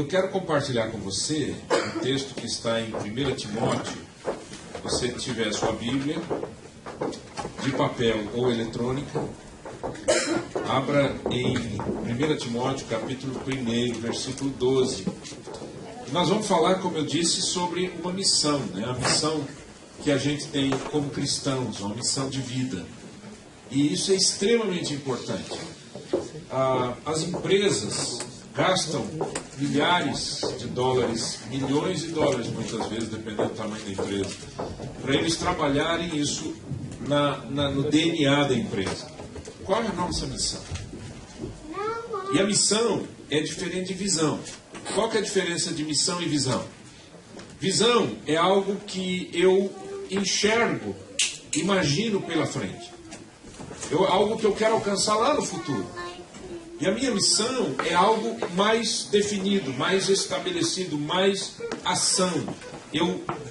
eu quero compartilhar com você um texto que está em 1 Timóteo. Se você tiver a sua Bíblia, de papel ou eletrônica, abra em 1 Timóteo, capítulo 1, versículo 12. Nós vamos falar, como eu disse, sobre uma missão, né? A missão que a gente tem como cristãos, uma missão de vida. E isso é extremamente importante. As empresas gastam milhares de dólares, milhões de dólares muitas vezes, dependendo do tamanho da empresa, para eles trabalharem isso no DNA da empresa. Qual é a nossa missão? E a missão é diferente de visão. Qual que é a diferença de missão e visão? Visão é algo que eu enxergo, imagino pela frente. Algo que eu quero alcançar lá no futuro. E a minha missão é algo mais definido, mais estabelecido, mais ação.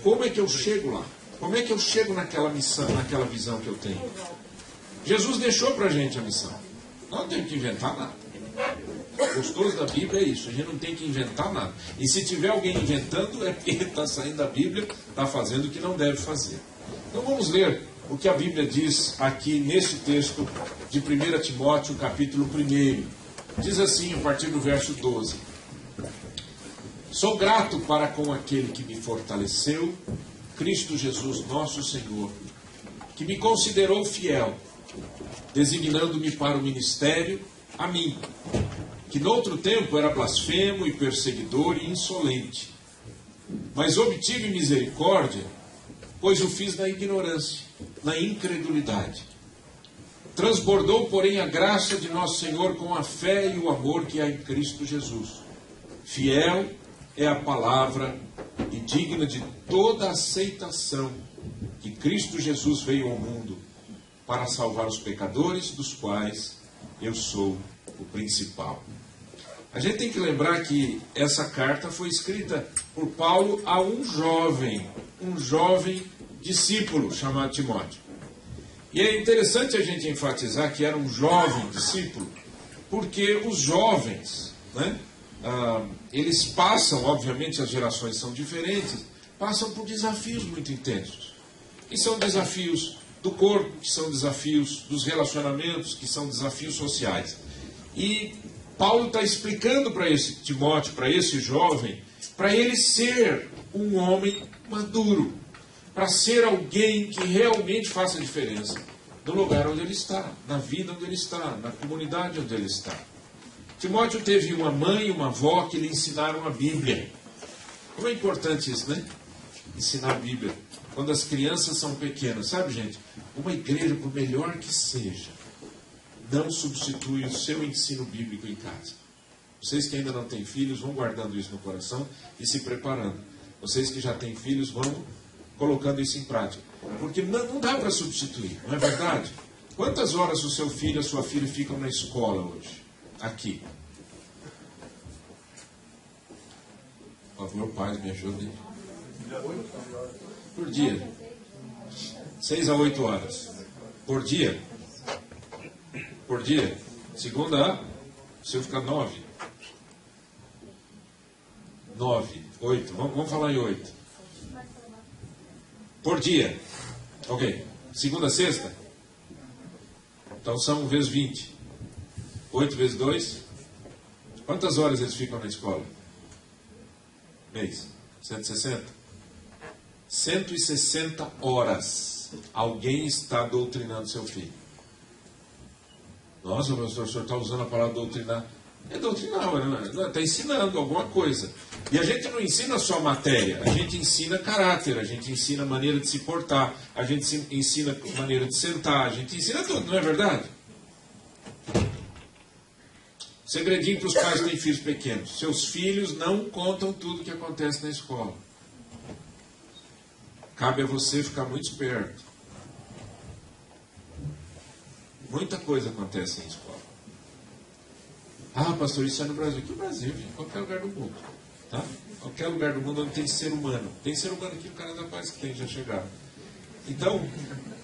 Como é que eu chego lá? Como é que eu chego naquela missão, naquela visão que eu tenho? Jesus deixou para a gente a missão. Nós não temos que inventar nada. O gostoso da Bíblia é isso, a gente não tem que inventar nada. E se tiver alguém inventando, é porque está saindo da Bíblia, está fazendo o que não deve fazer. Então vamos ler o que a Bíblia diz aqui neste texto de 1 Timóteo, capítulo 1. Diz assim, a partir do verso 12: Sou grato para com aquele que me fortaleceu, Cristo Jesus nosso Senhor, que me considerou fiel, designando-me para o ministério, a mim, que noutro tempo era blasfemo e perseguidor e insolente. Mas obtive misericórdia, pois o fiz na ignorância, na incredulidade. Transbordou, porém, a graça de nosso Senhor com a fé e o amor que há em Cristo Jesus. Fiel é a palavra e digna de toda aceitação que Cristo Jesus veio ao mundo para salvar os pecadores, dos quais eu sou o principal. A gente tem que lembrar que essa carta foi escrita por Paulo a um jovem discípulo chamado Timóteo. E é interessante a gente enfatizar que era um jovem discípulo, porque os jovens, né, eles passam, obviamente as gerações são diferentes, passam por desafios muito intensos. E são desafios do corpo, que são desafios dos relacionamentos, que são desafios sociais. E Paulo está explicando para esse Timóteo, para esse jovem, para ele ser um homem maduro, para ser alguém que realmente faça diferença no lugar onde ele está, na vida onde ele está, na comunidade onde ele está. Timóteo teve uma mãe e uma avó que lhe ensinaram a Bíblia. Como é importante isso, né? Ensinar a Bíblia. Quando as crianças são pequenas, sabe, gente? Uma igreja, por melhor que seja, não substitui o seu ensino bíblico em casa. Vocês que ainda não têm filhos, vão guardando isso no coração e se preparando. Vocês que já têm filhos, vão colocando isso em prática. Porque não dá para substituir, não é verdade? Quantas horas o seu filho e a sua filha ficam na escola hoje? Aqui. Por favor, pais, me ajudem. Por dia. 6 a 8 horas. Por dia. Por dia. Segunda a... Se eu ficar 9. 9, 8. Vamos falar em 8. Por dia. Ok. Segunda a sexta? Então são vezes 20. 8 vezes 2. Quantas horas eles ficam na escola? Mês. 160? 160 horas. Alguém está doutrinando seu filho. Nossa, pastor, o senhor está usando a palavra doutrinar. É doutrinar, não, está ensinando alguma coisa. E a gente não ensina só matéria, a gente ensina caráter, a gente ensina maneira de se portar, a gente ensina maneira de sentar, a gente ensina tudo, não é verdade? Segredinho para os pais que têm filhos pequenos. Seus filhos não contam tudo o que acontece na escola. Cabe a você ficar muito esperto. Muita coisa acontece em escola. Ah, pastor, isso é no Brasil. Que Brasil, gente? Em qualquer lugar do mundo. Tá? Qualquer lugar do mundo onde tem ser humano. Tem ser humano aqui no Canadá, parece que tem, já chegaram. Então,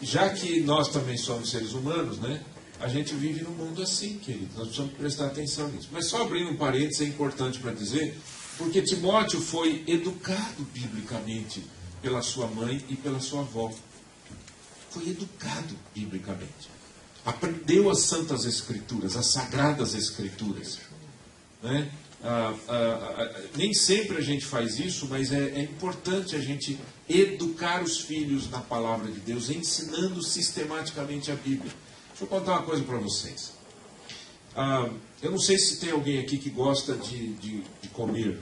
já que nós também somos seres humanos, né? A gente vive num mundo assim, querido. Nós precisamos prestar atenção nisso. Mas só abrindo um parênteses, é importante para dizer Porque Timóteo foi educado biblicamente pela sua mãe e pela sua avó. Foi educado biblicamente. Aprendeu as Santas Escrituras, as Sagradas Escrituras. Né? Nem sempre a gente faz isso, mas é importante a gente educar os filhos na palavra de Deus, ensinando sistematicamente a Bíblia. Deixa eu contar uma coisa para vocês. Eu não sei se tem alguém aqui que gosta de comer.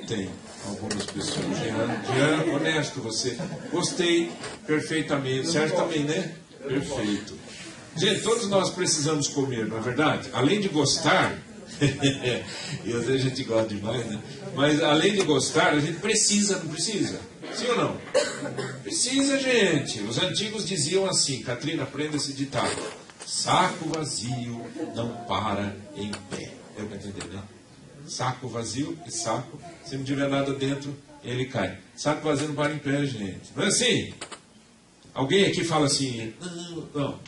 Tem algumas pessoas. Jean, honesto você. Gostei perfeitamente. Sérgio também, né? Perfeito. Gente, todos nós precisamos comer, não é verdade? Além de gostar, e às vezes a gente gosta demais, né? Mas além de gostar, a gente precisa, não precisa? Sim ou não? Precisa, gente. Os antigos diziam assim, Catrina, aprenda esse ditado: saco vazio não para em pé. Deu para entender, né? Saco vazio e saco, se não tiver nada dentro, ele cai. Saco vazio não para em pé, gente. Não é assim? Alguém aqui fala assim, não.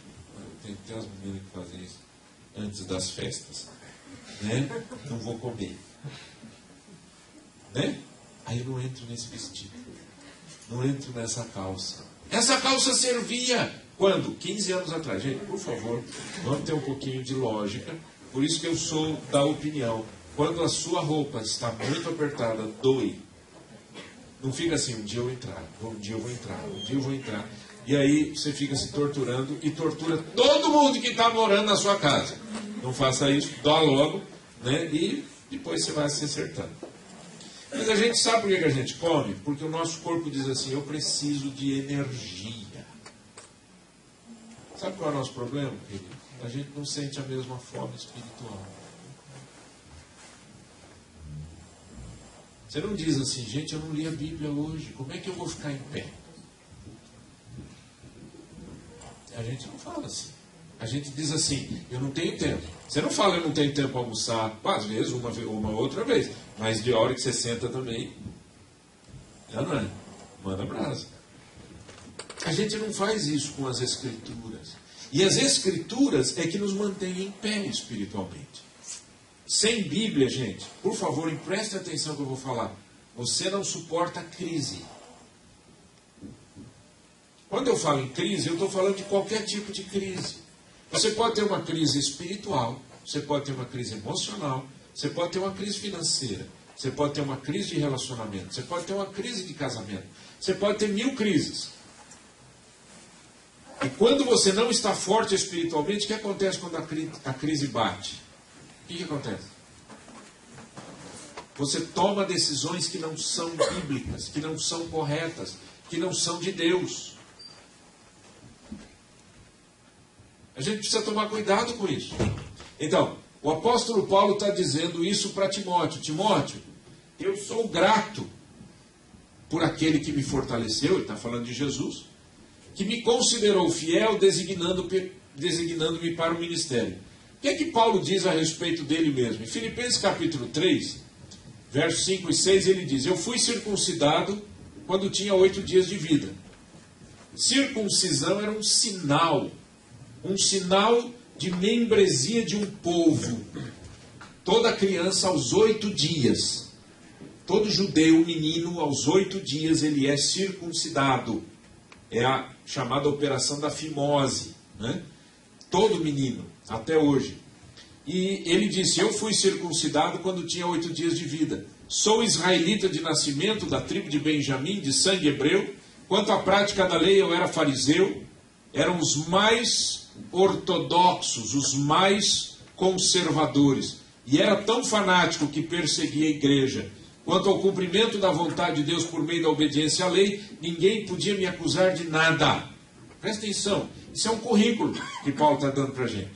Tem umas meninas que fazem isso antes das festas. Né? Não vou comer. Né? Aí eu não entro nesse vestido. Não entro nessa calça. Essa calça servia quando? 15 anos atrás. Gente, por favor, vamos ter um pouquinho de lógica. Por isso que eu sou da opinião. Quando a sua roupa está muito apertada, doe. Não fica assim, um dia eu vou entrar, um dia eu vou entrar, um dia eu vou entrar. E aí você fica se torturando e tortura todo mundo que está morando na sua casa. Não faça isso, dá logo, né? E depois você vai se acertando. Mas a gente sabe por que a gente come? Porque o nosso corpo diz assim, eu preciso de energia. Sabe qual é o nosso problema, querido? A gente não sente a mesma fome espiritual. Você não diz assim, gente, eu não li a Bíblia hoje, como é que eu vou ficar em pé? A gente não fala assim. A gente diz assim, eu não tenho tempo. Você não fala, eu não tenho tempo para almoçar, às vezes, uma outra vez. Mas de hora que você senta também, não é? Manda brasa. A gente não faz isso com as Escrituras. E as Escrituras é que nos mantêm em pé espiritualmente. Sem Bíblia, gente, por favor, preste atenção no que eu vou falar. Você não suporta a crise. Quando eu falo em crise, eu estou falando de qualquer tipo de crise. Você pode ter uma crise espiritual, você pode ter uma crise emocional, você pode ter uma crise financeira, você pode ter uma crise de relacionamento, você pode ter uma crise de casamento, você pode ter 1000 crises. E quando você não está forte espiritualmente, o que acontece quando a crise bate? O que acontece? Você toma decisões que não são bíblicas, que não são corretas, que não são de Deus. A gente precisa tomar cuidado com isso. Então, o apóstolo Paulo está dizendo isso para Timóteo. Timóteo, eu sou grato por aquele que me fortaleceu, ele está falando de Jesus, que me considerou fiel, designando-me para o ministério. O que é que Paulo diz a respeito dele mesmo? Em Filipenses capítulo 3, versos 5 e 6, ele diz, eu fui circuncidado quando tinha 8 dias de vida. Circuncisão era um sinal de membresia de um povo. Toda criança aos 8 dias, todo judeu, menino, aos 8 dias, ele é circuncidado. É a chamada operação da fimose, né? Todo menino, até hoje. E ele disse, eu fui circuncidado quando tinha 8 dias de vida. Sou israelita de nascimento, da tribo de Benjamim, de sangue hebreu. Quanto à prática da lei, eu era fariseu. Eram os mais ortodoxos, os mais conservadores. E era tão fanático que perseguia a igreja. Quanto ao cumprimento da vontade de Deus por meio da obediência à lei, ninguém podia me acusar de nada. Presta atenção, isso é um currículo que Paulo está dando para a gente.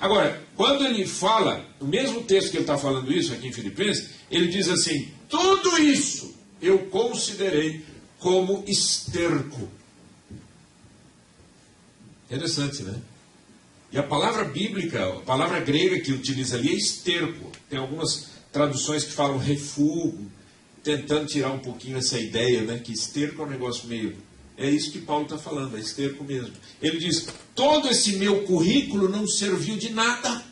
Agora, quando ele fala, no mesmo texto que ele está falando isso aqui em Filipenses, ele diz assim, tudo isso eu considerei como esterco. Interessante, né? E a palavra bíblica, a palavra grega que utiliza ali é esterco. Tem algumas traduções que falam refúgio, tentando tirar um pouquinho essa ideia, né? Que esterco é um negócio meio... É isso que Paulo está falando, é esterco mesmo. Ele diz, todo esse meu currículo não serviu de nada.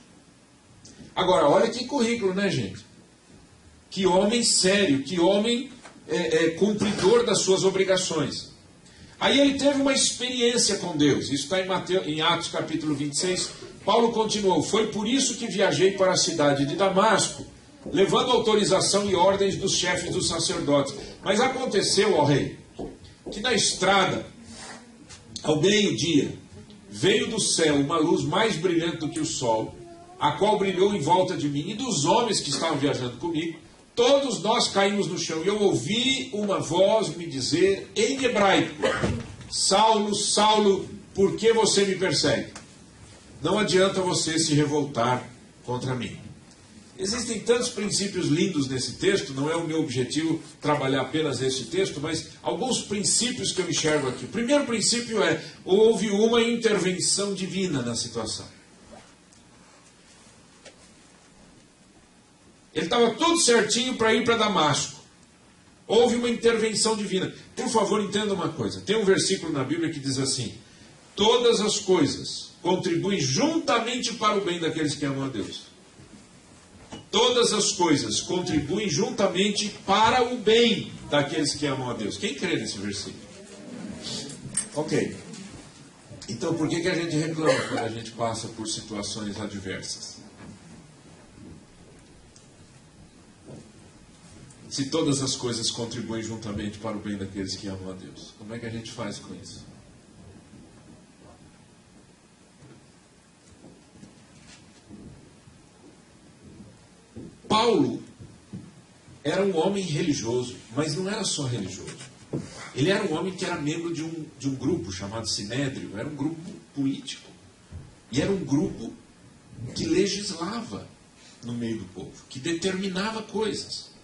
Agora, olha que currículo, né, gente? Que homem sério, que homem cumpridor das suas obrigações. Aí ele teve uma experiência com Deus. Isso está em Atos capítulo 26. Paulo continuou: foi por isso que viajei para a cidade de Damasco, levando autorização e ordens dos chefes dos sacerdotes. Mas aconteceu, ó rei, que na estrada, ao meio-dia, veio do céu uma luz mais brilhante do que o sol, a qual brilhou em volta de mim e dos homens que estavam viajando comigo. Todos nós caímos no chão, e eu ouvi uma voz me dizer em hebraico: Saulo, Saulo, por que você me persegue? Não adianta você se revoltar contra mim. Existem tantos princípios lindos nesse texto, não é o meu objetivo trabalhar apenas esse texto, mas alguns princípios que eu enxergo aqui. O primeiro princípio é: houve uma intervenção divina na situação. Ele estava tudo certinho para ir para Damasco. Houve uma intervenção divina. Por favor, entenda uma coisa. Tem um versículo na Bíblia que diz assim: todas as coisas contribuem juntamente para o bem daqueles que amam a Deus. Todas as coisas contribuem juntamente para o bem daqueles que amam a Deus. Quem crê nesse versículo? Ok. Então por que a gente reclama quando a gente passa por situações adversas? Se todas as coisas contribuem juntamente para o bem daqueles que amam a Deus, como é que a gente faz com isso? Paulo era um homem religioso, mas não era só religioso. Ele era um homem que era membro de um grupo chamado Sinédrio, era um grupo político. E era um grupo que legislava no meio do povo, que determinava coisas.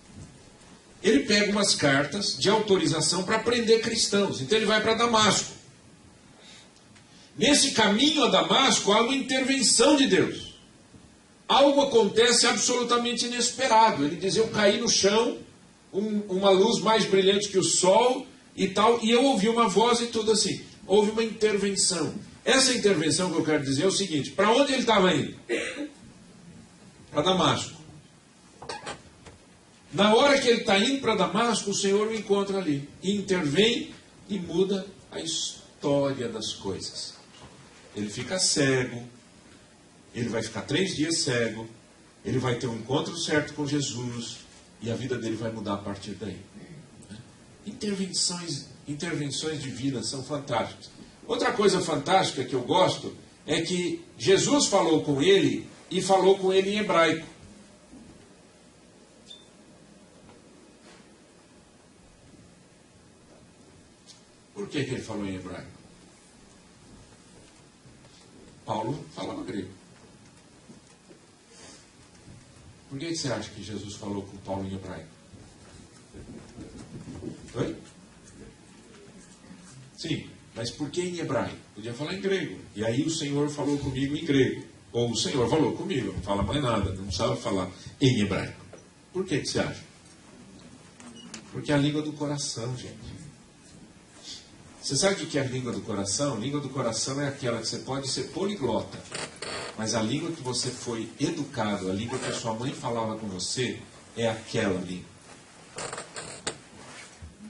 Ele pega umas cartas de autorização para prender cristãos. Então ele vai para Damasco. Nesse caminho a Damasco há uma intervenção de Deus. Algo acontece absolutamente inesperado. Ele diz: eu caí no chão, uma luz mais brilhante que o sol e tal, e eu ouvi uma voz e tudo assim. Houve uma intervenção. Essa intervenção que eu quero dizer é o seguinte: para onde ele estava indo? Para Damasco. Na hora que ele está indo para Damasco, o Senhor o encontra ali. E intervém e muda a história das coisas. Ele fica cego. Ele vai ficar 3 dias cego. Ele vai ter um encontro certo com Jesus. E a vida dele vai mudar a partir daí. Intervenções divinas são fantásticas. Outra coisa fantástica que eu gosto é que Jesus falou com ele e falou com ele em hebraico. Por que ele falou em hebraico? Paulo falava grego. Por que você acha que Jesus falou com Paulo em hebraico? Oi? Sim, mas por que em hebraico? Podia falar em grego. E aí o Senhor falou comigo em grego. Ou o Senhor falou comigo, não fala mais nada, não precisava falar em hebraico. Por que você acha? Porque é a língua do coração, gente. Você sabe o que é a língua do coração? A língua do coração é aquela que você pode ser poliglota, mas a língua que você foi educado, a língua que a sua mãe falava com você, é aquela língua.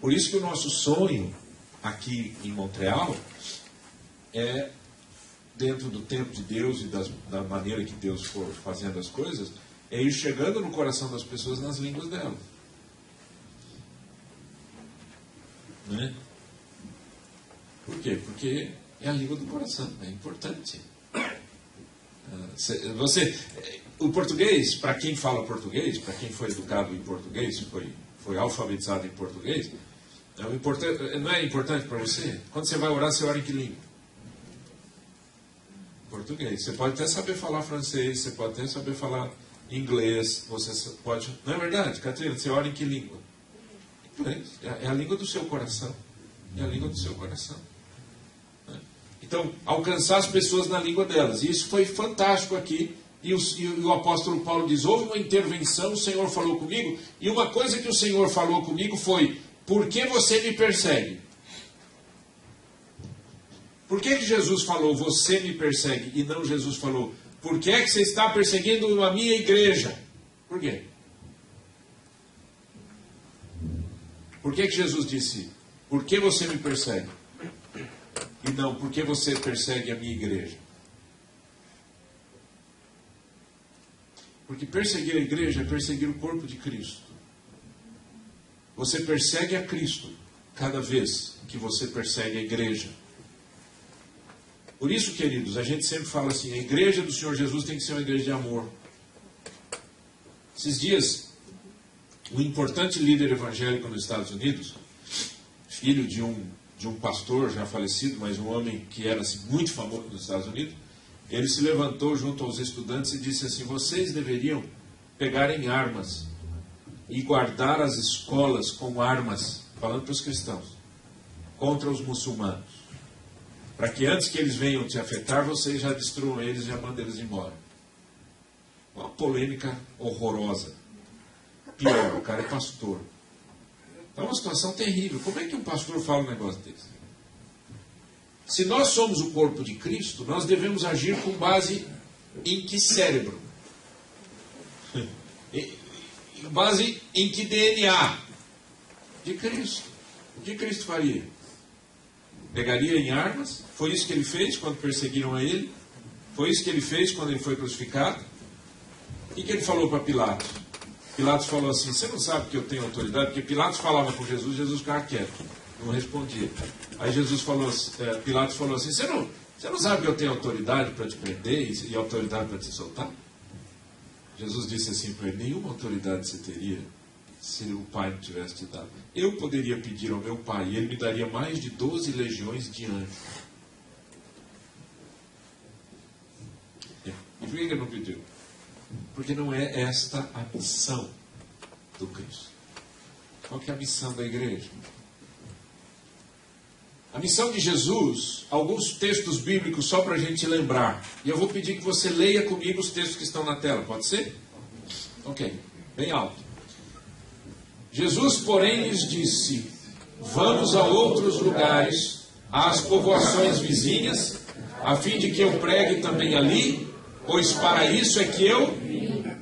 Por isso que o nosso sonho aqui em Montreal é, dentro do tempo de Deus e da maneira que Deus for fazendo as coisas, é ir chegando no coração das pessoas nas línguas delas. Né? Por quê? Porque é a língua do coração, é importante. O português, para quem fala português, para quem foi educado em português, foi alfabetizado em português, não é importante para você? Quando você vai orar, você ora em que língua? Português. Você pode até saber falar francês, você pode até saber falar inglês, você pode... Não é verdade, Catarina? Você ora em que língua? Inglês. É a língua do seu coração. É a língua do seu coração. Então, alcançar as pessoas na língua delas. E isso foi fantástico aqui. E o apóstolo Paulo diz: houve uma intervenção, o Senhor falou comigo. E uma coisa que o Senhor falou comigo foi: por que você me persegue? Por que Jesus falou, você me persegue? E não Jesus falou, por que é que você está perseguindo a minha igreja? Por quê? Por que Jesus disse, por que você me persegue? E não, por que você persegue a minha igreja? Porque perseguir a igreja é perseguir o corpo de Cristo. Você persegue a Cristo cada vez que você persegue a igreja. Por isso, queridos, a gente sempre fala assim, a igreja do Senhor Jesus tem que ser uma igreja de amor. Esses dias, um importante líder evangélico nos Estados Unidos, filho de um pastor já falecido, mas um homem que era assim, muito famoso nos Estados Unidos, ele se levantou junto aos estudantes e disse assim, vocês deveriam pegarem armas e guardar as escolas com armas, falando para os cristãos, contra os muçulmanos, para que antes que eles venham te afetar, vocês já destruam eles e já mandem eles embora. Uma polêmica horrorosa. Pior, o cara é pastor. É uma situação terrível. Como é que um pastor fala um negócio desse? Se nós somos o corpo de Cristo, nós devemos agir com base em que cérebro? Em base em que DNA? De Cristo. O que Cristo faria? Pegaria em armas? Foi isso que ele fez quando perseguiram a ele? Foi isso que ele fez quando ele foi crucificado? O que ele falou para Pilatos? Pilatos falou assim, você não sabe que eu tenho autoridade? Porque Pilatos falava com Jesus, Jesus ficava quieto, não respondia. Aí Pilatos falou assim, você não sabe que eu tenho autoridade para te prender e autoridade para te soltar? Jesus disse assim para ele, nenhuma autoridade você teria se o Pai não tivesse te dado. Eu poderia pedir ao meu Pai e Ele me daria mais de 12 legiões de anjos. E por que Ele não pediu? Porque não é esta a missão do Cristo. Qual que é a missão da igreja? A missão de Jesus, alguns textos bíblicos só para a gente lembrar. E eu vou pedir que você leia comigo os textos que estão na tela, pode ser? Ok, bem alto. Jesus, porém, lhes disse, vamos a outros lugares, às povoações vizinhas, a fim de que eu pregue também ali, pois para isso é que eu...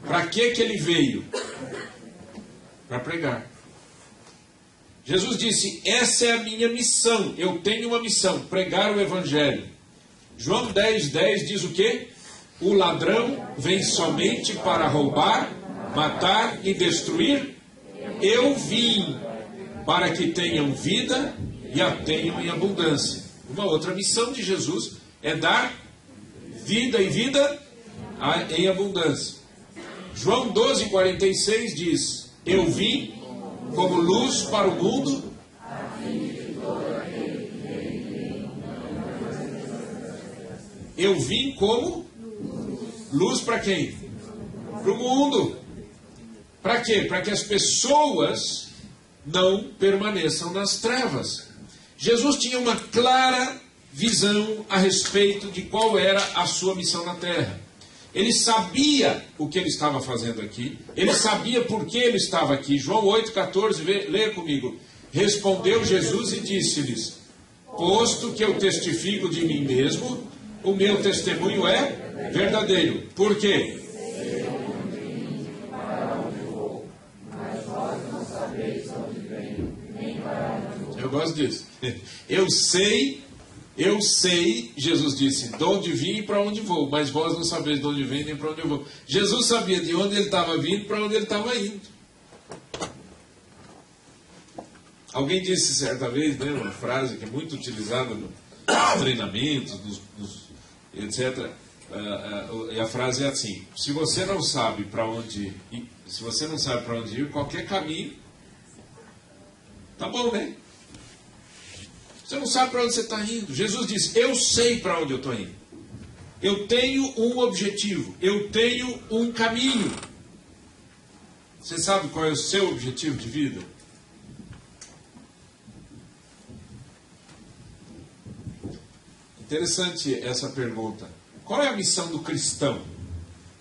Para que ele veio? Para pregar. Jesus disse, essa é a minha missão, eu tenho uma missão, pregar o Evangelho. João 10:10 diz o quê? O ladrão vem somente para roubar, matar e destruir. Eu vim para que tenham vida e a tenham em abundância. Uma outra missão de Jesus é dar vida e vida em abundância. João 12:46 diz, eu vim como luz para o mundo. Eu vim como luz para quem? Para o mundo. Para quê? Para que as pessoas não permaneçam nas trevas. Jesus tinha uma clara visão a respeito de qual era a sua missão na terra. Ele sabia o que ele estava fazendo aqui. Ele sabia por que ele estava aqui. João 8,14, leia comigo. Respondeu Jesus e disse-lhes, posto que eu testifico de mim mesmo, o meu testemunho é verdadeiro. Por quê? Eu gosto disso. Eu sei, Jesus disse, de onde vim e para onde vou, mas vós não sabeis de onde vem nem para onde eu vou. Jesus sabia de onde ele estava vindo e para onde ele estava indo. Alguém disse certa vez, né, uma frase que é muito utilizada nos treinamentos, etc. E a frase é assim: se você não sabe para onde ir, qualquer caminho tá bom, né? Você não sabe para onde você está indo. Jesus disse, eu sei para onde eu estou indo. Eu tenho um objetivo. Eu tenho um caminho. Você sabe qual é o seu objetivo de vida? Interessante essa pergunta. Qual é a missão do cristão?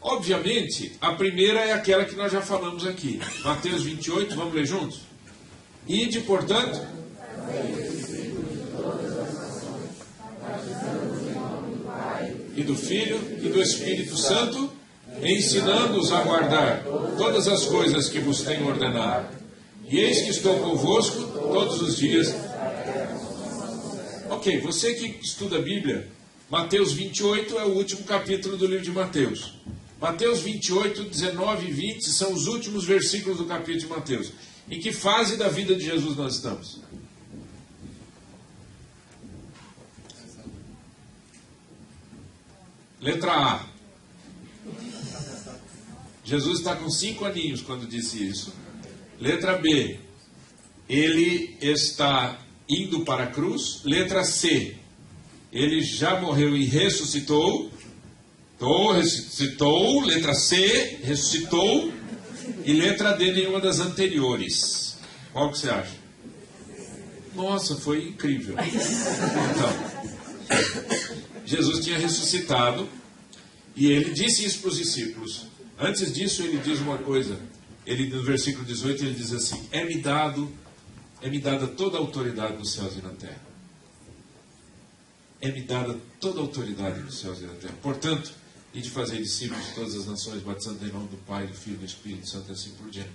Obviamente, a primeira é aquela que nós já falamos aqui. Mateus 28, vamos ler juntos? Ide, portanto... e do Filho, e do Espírito Santo, ensinando-os a guardar todas as coisas que vos tenho ordenado. E eis que estou convosco todos os dias. Ok, você que estuda a Bíblia, Mateus 28 é o último capítulo do livro de Mateus. Mateus 28, 19 e 20 são os últimos versículos do capítulo de Mateus. Em que fase da vida de Jesus nós estamos? Letra A. Jesus está com 5 aninhos quando disse isso. Letra B. Ele está indo para a cruz. Letra C. Ele já morreu e ressuscitou. Ressuscitou. Letra C. Ressuscitou. E letra D, nenhuma das anteriores. Qual que você acha? Nossa, foi incrível. Então, Jesus tinha ressuscitado e ele disse isso para os discípulos. Antes disso, ele diz uma coisa. Ele, no versículo 18, ele diz assim: é-me dada toda a autoridade nos céus e na terra. É-me dada toda a autoridade nos céus e na terra. Portanto, e de fazer discípulos de todas as nações, batizando em nome do Pai, do Filho e do Espírito Santo, e assim por diante.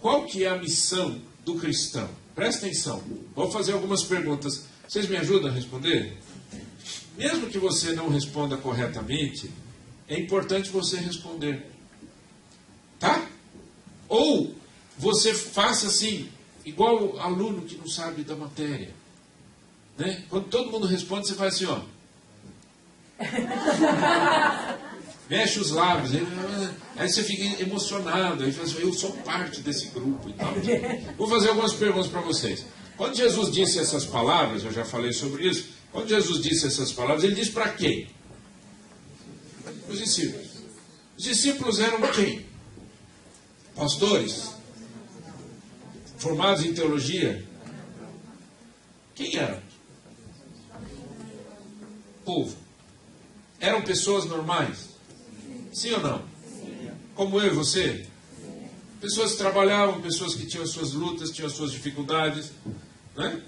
Qual que é a missão do cristão? Presta atenção. Vou fazer algumas perguntas. Vocês me ajudam a responder? Mesmo que você não responda corretamente, é importante você responder. Tá? Ou você faça assim, igual o aluno que não sabe da matéria. Né? Quando todo mundo responde, você faz assim, ó. Mexe os lábios, aí você fica emocionado, aí fala assim, eu sou parte desse grupo e tal. Vou fazer algumas perguntas para vocês. Quando Jesus disse essas palavras, eu já falei sobre isso, quando Jesus disse essas palavras, ele disse para quem? Os discípulos. Os discípulos eram quem? Pastores? Formados em teologia? Quem eram? Povo. Eram pessoas normais? Sim ou não? Como eu e você? Pessoas que trabalhavam, pessoas que tinham as suas lutas, tinham as suas dificuldades, né?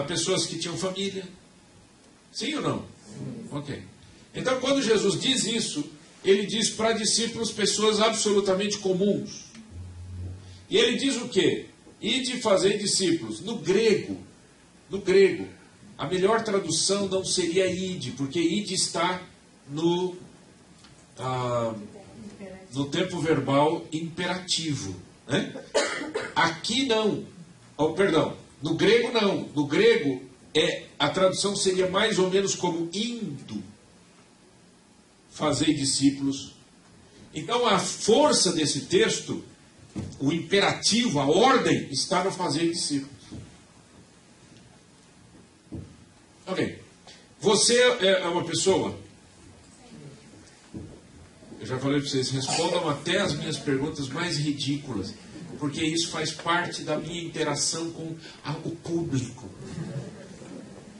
Pessoas que tinham família. Sim ou não? Ok. Então, quando Jesus diz isso, ele diz para discípulos pessoas absolutamente comuns. E ele diz o quê? Ide fazer discípulos. No grego, a melhor tradução não seria ide, porque ide está no tempo verbal imperativo. Né? Aqui não. Perdão, no grego não. No grego, a tradução seria mais ou menos como indo fazer discípulos. Então a força desse texto, o imperativo, a ordem, está no fazer discípulos. Ok. Você é uma pessoa... Eu já falei para vocês, respondam até as minhas perguntas mais ridículas, porque isso faz parte da minha interação com o público.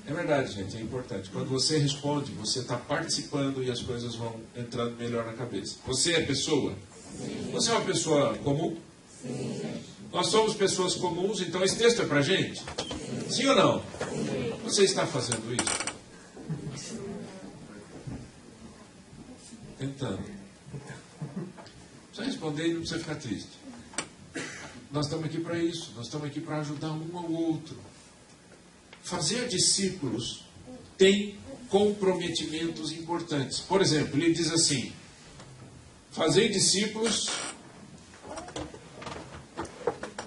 É verdade, gente, é importante. Quando você responde, você está participando e as coisas vão entrando melhor na cabeça. Você é pessoa? Sim. Você é uma pessoa comum? Sim. Nós somos pessoas comuns, então esse texto é para a gente? Sim. Sim ou não? Sim. Você está fazendo isso? Tentando. Precisa responder e não precisa ficar triste. Nós estamos aqui para isso. Nós estamos aqui para ajudar um ao outro. Fazer discípulos tem comprometimentos importantes. Por exemplo, ele diz assim: fazer discípulos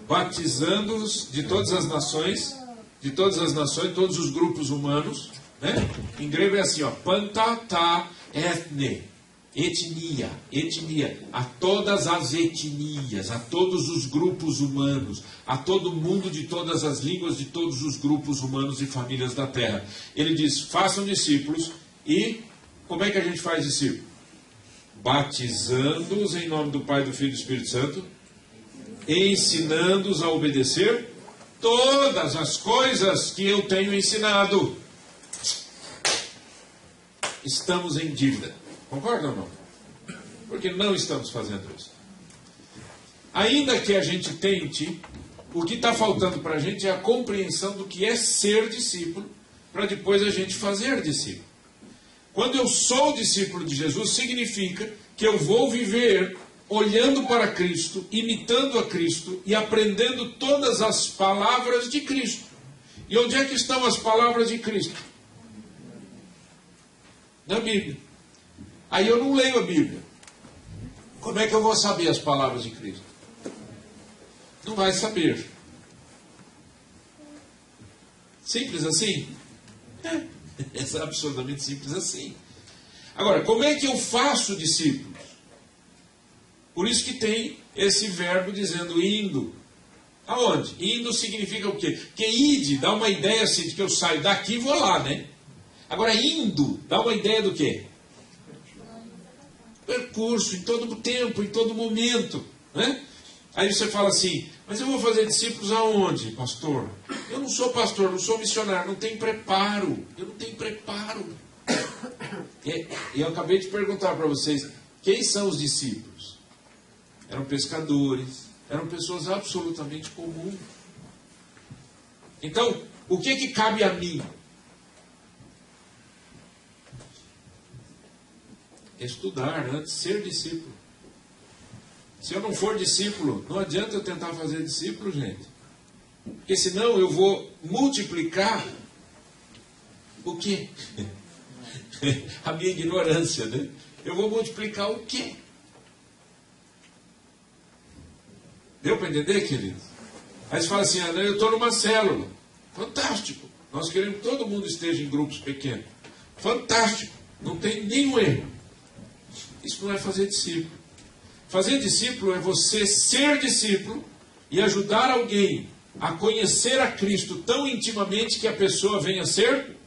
batizando-os de todas as nações, todos os grupos humanos, né? Em grego é assim, ó, panta ta ethne. Etnia, a todas as etnias, a todos os grupos humanos, a todo mundo de todas as línguas, de todos os grupos humanos e famílias da terra. Ele diz, façam discípulos, e como é que a gente faz discípulo? Batizando-os em nome do Pai, do Filho e do Espírito Santo, ensinando-os a obedecer todas as coisas que eu tenho ensinado. Estamos em dívida. Concorda ou não? Porque não estamos fazendo isso. Ainda que a gente tente, o que está faltando para a gente é a compreensão do que é ser discípulo, para depois a gente fazer discípulo. Quando eu sou discípulo de Jesus, significa que eu vou viver olhando para Cristo, imitando a Cristo e aprendendo todas as palavras de Cristo. E onde é que estão as palavras de Cristo? Na Bíblia. Aí eu não leio a Bíblia. Como é que eu vou saber as palavras de Cristo? Não vai saber. Simples assim? É absurdamente simples assim. Agora, como é que eu faço discípulos? Por isso que tem esse verbo dizendo indo. Aonde? Indo significa o quê? Porque ide dá uma ideia assim de que eu saio daqui e vou lá, né? Agora indo dá uma ideia do quê? Percurso, em todo tempo, em todo momento, né? Aí você fala assim, mas eu vou fazer discípulos aonde, pastor? Eu não sou pastor, não sou missionário, não tenho preparo. Eu não tenho preparo. E eu acabei de perguntar para vocês, quem são os discípulos? Eram pescadores, eram pessoas absolutamente comuns. Então, o que cabe a mim? Estudar antes, ser discípulo. Se eu não for discípulo, não adianta eu tentar fazer discípulo, gente. Porque senão eu vou multiplicar o quê? A minha ignorância, né? Eu vou multiplicar o quê? Deu para entender, querido? Aí você fala assim, eu estou numa célula. Fantástico. Nós queremos que todo mundo esteja em grupos pequenos. Fantástico. Não tem nenhum erro. Isso não é fazer discípulo. Fazer discípulo é você ser discípulo e ajudar alguém a conhecer a Cristo tão intimamente que a pessoa venha a ser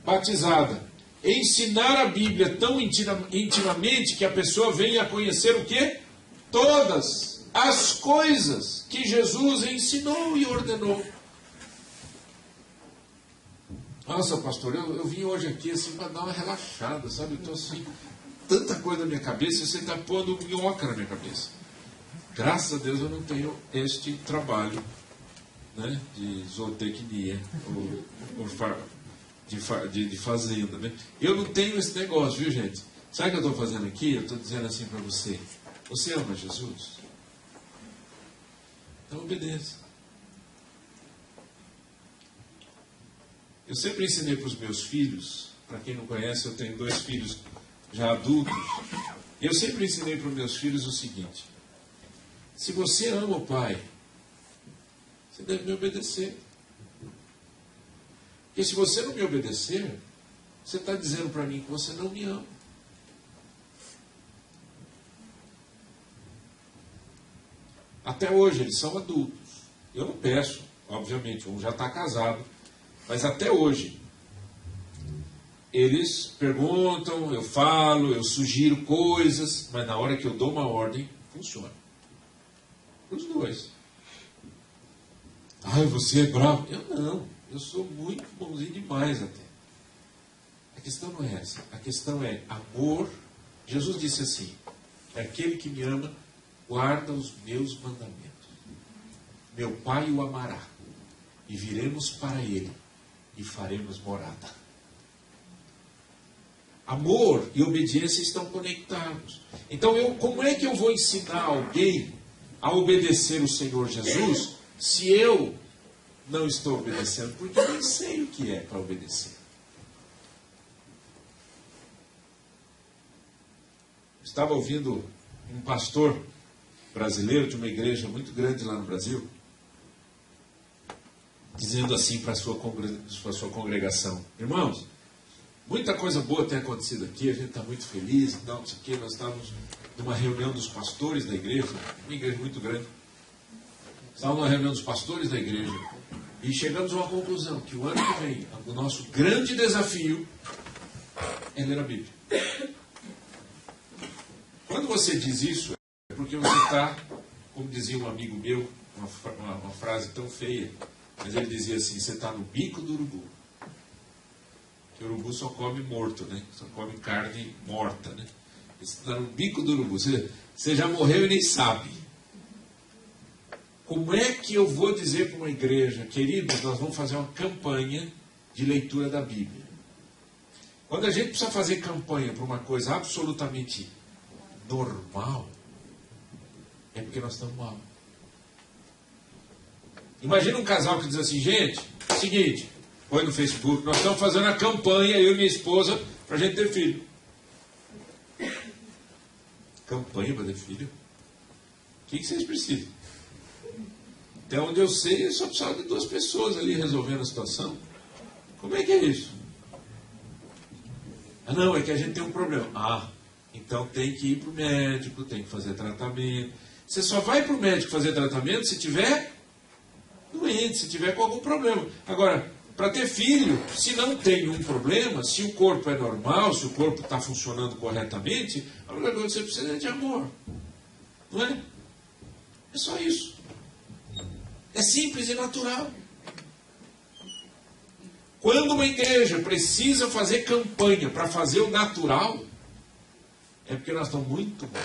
batizada. Ensinar a Bíblia tão intimamente que a pessoa venha a conhecer o quê? Todas as coisas que Jesus ensinou e ordenou. Nossa, pastor, eu vim hoje aqui assim para dar uma relaxada, sabe? Eu estou assim, tanta coisa na minha cabeça, você está pondo minhoca na minha cabeça. Graças a Deus eu não tenho este trabalho, né, de zootecnia ou de fazenda, né? Eu não tenho esse negócio, viu, gente? Sabe o que eu estou fazendo aqui? Eu estou dizendo assim para você: você ama Jesus? Então obedeça. Eu sempre ensinei para os meus filhos, para quem não conhece, eu tenho 2 filhos já adultos. Eu sempre ensinei para os meus filhos o seguinte: se você ama o pai, você deve me obedecer. Porque se você não me obedecer, você está dizendo para mim que você não me ama. Até hoje eles são adultos. Eu não peço, obviamente, um já está casado, mas até hoje eles perguntam, eu falo, eu sugiro coisas, mas na hora que eu dou uma ordem, funciona. Os 2. Ai, você é bravo. Eu não. Eu sou muito bonzinho demais até. A questão não é essa. A questão é amor. Jesus disse assim: aquele que me ama, guarda os meus mandamentos. Meu Pai o amará. E viremos para ele. E faremos morada. Amor e obediência estão conectados. Então, como é que eu vou ensinar alguém a obedecer o Senhor Jesus se eu não estou obedecendo? Porque eu nem sei o que é para obedecer. Estava ouvindo um pastor brasileiro de uma igreja muito grande lá no Brasil, dizendo assim para a sua congregação: irmãos, muita coisa boa tem acontecido aqui, a gente está muito feliz, então, não sei o quê. Nós estávamos numa reunião dos pastores da igreja, uma igreja muito grande. Estávamos numa reunião dos pastores da igreja e chegamos a uma conclusão: que o ano que vem, o nosso grande desafio é ler a Bíblia. Quando você diz isso, é porque você está, como dizia um amigo meu, uma frase tão feia, mas ele dizia assim: você está no bico do urubu. Que o urubu só come morto, né? Só come carne morta, né? Você está no bico do urubu. Você já morreu e nem sabe. Como é que eu vou dizer para uma igreja: queridos, nós vamos fazer uma campanha de leitura da Bíblia? Quando a gente precisa fazer campanha para uma coisa absolutamente normal, é porque nós estamos mal. Imagina um casal que diz assim, gente, seguinte, põe no Facebook, nós estamos fazendo a campanha, eu e minha esposa, para a gente ter filho. Campanha para ter filho? O que vocês precisam? Até onde eu sei, só precisava de 2 pessoas ali resolvendo a situação. Como é que é isso? Ah, não, é que a gente tem um problema. Ah, então tem que ir para o médico, tem que fazer tratamento. Você só vai para o médico fazer tratamento se tiver doente, se tiver com algum problema. Agora, para ter filho, se não tem um problema, se o corpo é normal, se o corpo está funcionando corretamente, a única coisa que você precisa é de amor. Não é? É só isso. É simples e natural. Quando uma igreja precisa fazer campanha para fazer o natural, é porque nós estamos muito mal.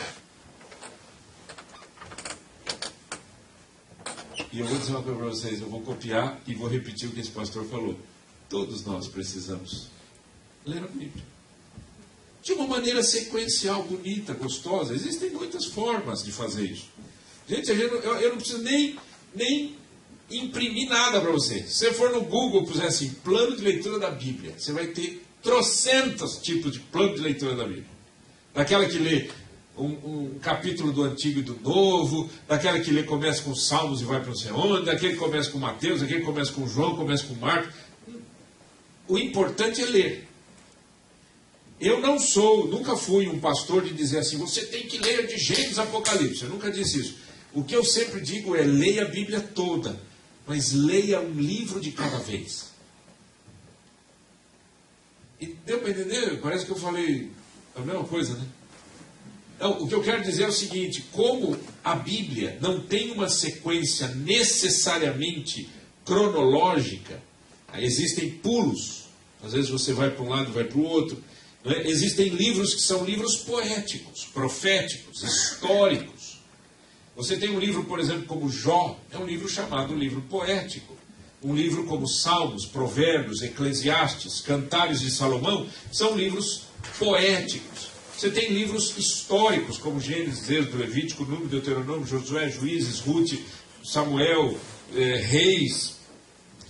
E eu vou dizer uma coisa para vocês, eu vou copiar e vou repetir o que esse pastor falou. Todos nós precisamos ler a Bíblia. De uma maneira sequencial, bonita, gostosa. Existem muitas formas de fazer isso. Gente, eu não preciso nem imprimir nada para você. Se você for no Google e puser assim, plano de leitura da Bíblia, você vai ter trocentos tipos de plano de leitura da Bíblia. Daquela que lê um capítulo do Antigo e do Novo, daquela que lê, começa com Salmos e vai para não sei onde, daquele que começa com Mateus, daquele que começa com João, começa com Marcos. O importante é ler. Eu nunca fui um pastor de dizer assim, você tem que ler de Gênesis a Apocalipse. Eu nunca disse isso. O que eu sempre digo é, leia a Bíblia toda, mas leia um livro de cada vez. E deu para entender? Parece que eu falei a mesma coisa, né? Então, o que eu quero dizer é o seguinte, como a Bíblia não tem uma sequência necessariamente cronológica, existem pulos, às vezes você vai para um lado e vai para o outro, não é? Existem livros que são livros poéticos, proféticos, históricos. Você tem um livro, por exemplo, como Jó, é um livro chamado livro poético. Um livro como Salmos, Provérbios, Eclesiastes, Cantares de Salomão, são livros poéticos. Você tem livros históricos, como Gênesis, Êxodo, Levítico, Número, Deuteronômio, Josué, Juízes, Ruth, Samuel, Reis,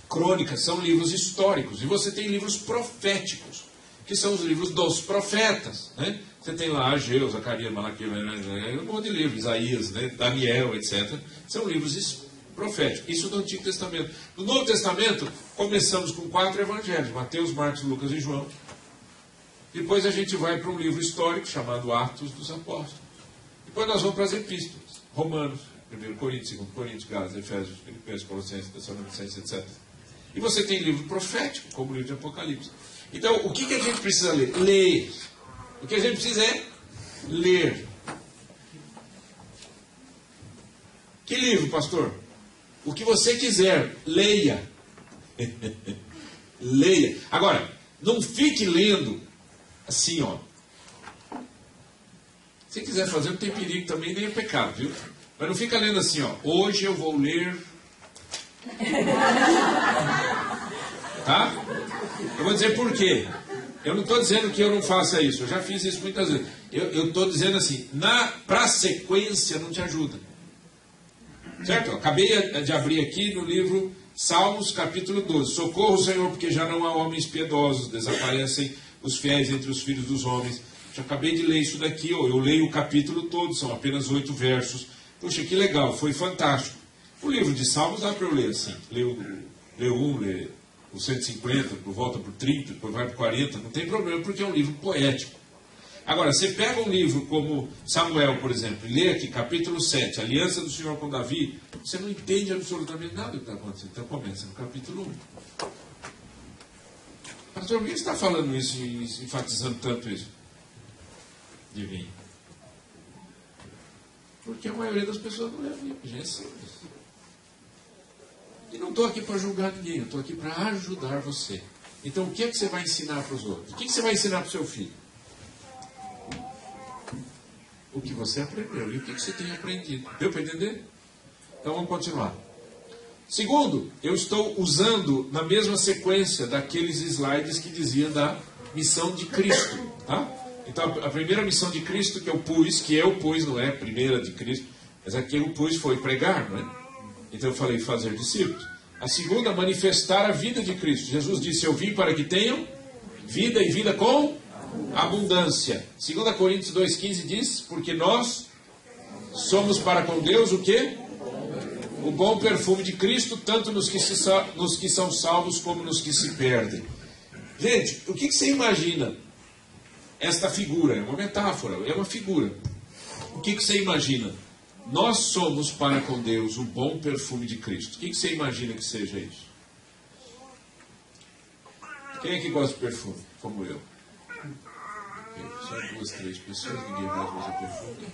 Crônicas, são livros históricos. E você tem livros proféticos, que são os livros dos profetas, né? Você tem lá Ageu, Zacarias, Malaquias, um monte de livros, Isaías, né? Daniel, etc. São livros proféticos. Isso no Antigo Testamento. No Novo Testamento, começamos com 4 evangelhos, Mateus, Marcos, Lucas e João. Depois a gente vai para um livro histórico chamado Atos dos Apóstolos. Depois nós vamos para as epístolas. Romanos, 1 Coríntios, 2 Coríntios, Gálatas, Efésios, Filipenses, Colossenses, Tessalonicenses, etc. E você tem livro profético, como o livro de Apocalipse. Então, o que a gente precisa ler? Ler. O que a gente precisa é ler. Que livro, pastor? O que você quiser, leia. Leia. Agora, não fique lendo assim, ó. Se quiser fazer, não tem perigo também, nem é pecado, viu? Mas não fica lendo assim, ó. Hoje eu vou ler. Tá? Eu vou dizer por quê. Eu não estou dizendo que eu não faça isso. Eu já fiz isso muitas vezes. Eu estou dizendo assim, para a sequência não te ajuda. Certo? Acabei de abrir aqui no livro Salmos, capítulo 12. Socorro, Senhor, porque já não há homens piedosos, desaparecem os fiéis entre os filhos dos homens. Já acabei de ler isso daqui, ó. Eu leio o capítulo todo, são apenas 8 versos. Puxa, que legal, foi fantástico. O livro de Salmos dá para eu ler assim. Leu um, lê o 150, depois volta para o 30, depois vai para o 40, não tem problema, porque é um livro poético. Agora, você pega um livro como Samuel, por exemplo, e lê aqui, capítulo 7, Aliança do Senhor com Davi, você não entende absolutamente nada do que está acontecendo. Então começa no capítulo 1. Pastor, por que você está falando isso e enfatizando tanto isso? Adivinha. Porque a maioria das pessoas não lê a Bíblia, é simples. E não estou aqui para julgar ninguém, eu estou aqui para ajudar você. Então, o que é que você vai ensinar para os outros? O que você vai ensinar para o seu filho? O que você aprendeu e o que você tem aprendido. Deu para entender? Então, vamos continuar. Segundo, eu estou usando na mesma sequência daqueles slides que dizia da missão de Cristo, tá? Então a primeira missão de Cristo que eu pus, não é a primeira de Cristo, mas a que eu pus foi pregar, não é? Então eu falei fazer discípulos. A segunda, manifestar a vida de Cristo. Jesus disse, eu vim para que tenham vida e vida com abundância. 2 Coríntios 2,15 diz, porque nós somos para com Deus o quê? O bom perfume de Cristo, tanto nos que são salvos como nos que se perdem. Gente, o que você imagina? Esta figura, é uma metáfora, é uma figura. O que você imagina? Nós somos para com Deus o bom perfume de Cristo. O que você imagina que seja isso? Quem é que gosta de perfume? Como eu. Só 2, 3 pessoas, ninguém mais usa perfume.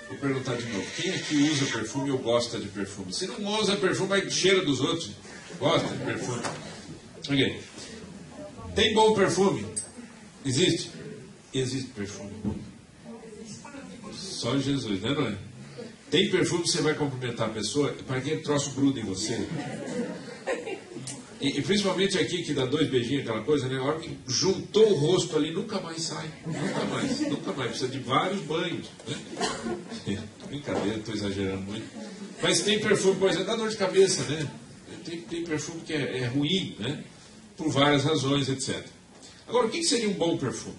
Vou perguntar de novo. Quem é que usa perfume ou gosta de perfume? Se não usa perfume, vai cheira dos outros. Gosta de perfume. Ok. Tem bom perfume? Existe? Existe perfume. Só Jesus, né, não é? Tem perfume que você vai cumprimentar a pessoa, para que troço gruda em você. E principalmente aqui que dá 2 beijinhos, aquela coisa, né? A hora que juntou o rosto ali, nunca mais sai. Nunca mais. Precisa de vários banhos, né? Brincadeira, estou exagerando muito. Mas tem perfume, por exemplo, dá dor de cabeça, né? Tem perfume que é ruim, né? Por várias razões, etc. Agora, o que seria um bom perfume?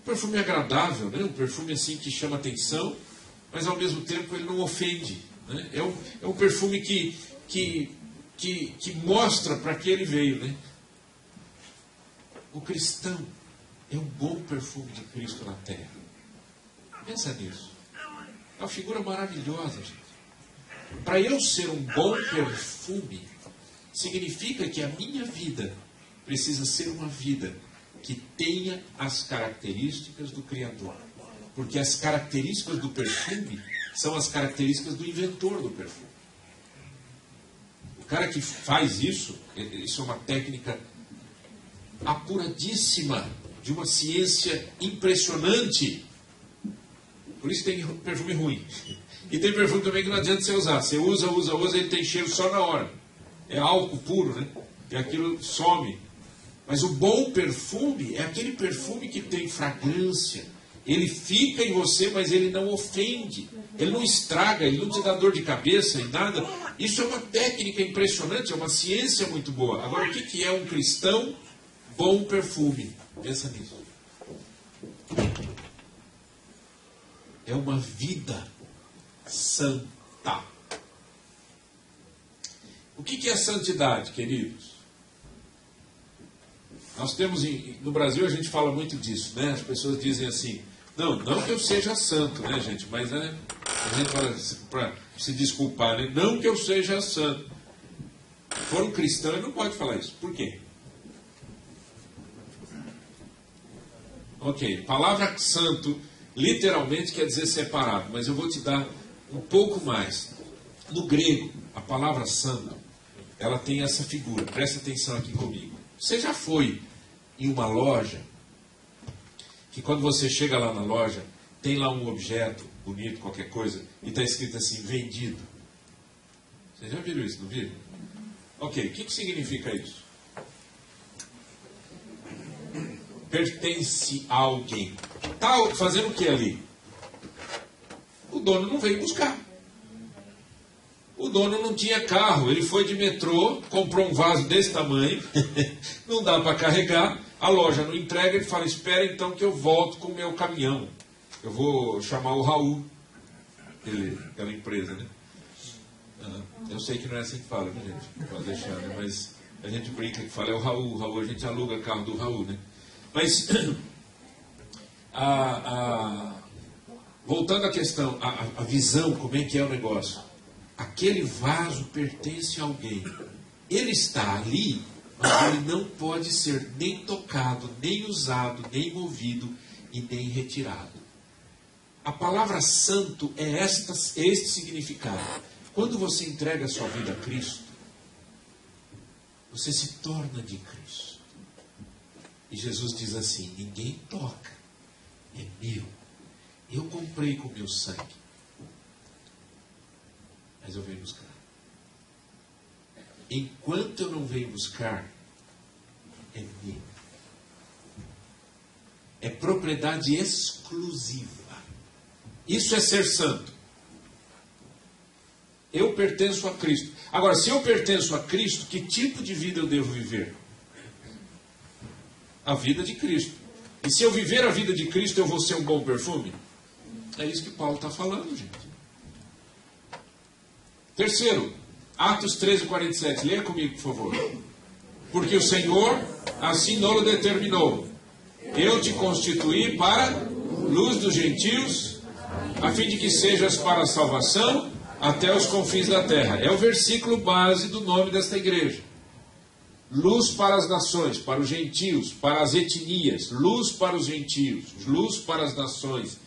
Um perfume agradável, né? Um perfume assim que chama atenção, mas ao mesmo tempo ele não ofende, né? É um perfume que mostra para que ele veio, né? O cristão é um bom perfume de Cristo na terra. Pensa nisso. É uma figura maravilhosa, gente. Para eu ser um bom perfume, significa que a minha vida precisa ser uma vida que tenha as características do Criador. Porque as características do perfume são as características do inventor do perfume. O cara que faz isso é uma técnica apuradíssima, de uma ciência impressionante. Por isso tem perfume ruim. E tem perfume também que não adianta você usar. Você usa, ele tem cheiro só na hora. É álcool puro, né? E aquilo some. Mas o bom perfume é aquele perfume que tem fragrância. Ele fica em você, mas ele não ofende. Ele não estraga, ele não te dá dor de cabeça e nada. Isso é uma técnica impressionante, é uma ciência muito boa. Agora, o que é um cristão bom perfume? Pensa nisso. É uma vida santa. O que é santidade, queridos? Nós temos, no Brasil a gente fala muito disso, né? As pessoas dizem assim, não que eu seja santo, né, gente? Mas a gente fala para se desculpar, né? Não que eu seja santo. Se for um cristão, ele não pode falar isso. Por quê? Ok, palavra santo literalmente quer dizer separado, mas eu vou te dar um pouco mais. No grego, a palavra santo, ela tem essa figura. Presta atenção aqui comigo. Você já foi em uma loja que quando você chega lá na loja, tem lá um objeto bonito, qualquer coisa, e está escrito assim, vendido. Vocês já viram isso, não viram? Ok, o que significa isso? Pertence a alguém. Está fazendo o que ali? O dono não veio buscar. O dono não tinha carro, ele foi de metrô, comprou um vaso desse tamanho, não dá para carregar, a loja não entrega, ele fala, espera então que eu volto com o meu caminhão. Eu vou chamar o Raul, aquela empresa, né? Eu sei que não é assim que fala, né, gente? Pode deixar, né? Mas a gente brinca que fala, é o Raul, a gente aluga carro do Raul, né? Mas, voltando à questão, a visão, como é que é o negócio? Aquele vaso pertence a alguém. Ele está ali, mas ele não pode ser nem tocado, nem usado, nem movido e nem retirado. A palavra santo é este significado. Quando você entrega a sua vida a Cristo, você se torna de Cristo. E Jesus diz assim, ninguém toca, é meu. Eu comprei com o meu sangue. Mas eu venho buscar. Enquanto eu não venho buscar, é meu. É propriedade exclusiva. Isso é ser santo. Eu pertenço a Cristo. Agora, se eu pertenço a Cristo, que tipo de vida eu devo viver? A vida de Cristo. E se eu viver a vida de Cristo, eu vou ser um bom perfume? É isso que Paulo está falando, gente. Terceiro, Atos 13:47. Leia comigo, por favor. Porque o Senhor assim não o determinou. Eu te constituí para luz dos gentios, a fim de que sejas para a salvação até os confins da terra. É o versículo base do nome desta igreja. Luz para as nações, para os gentios, para as etnias. Luz para os gentios, luz para as nações.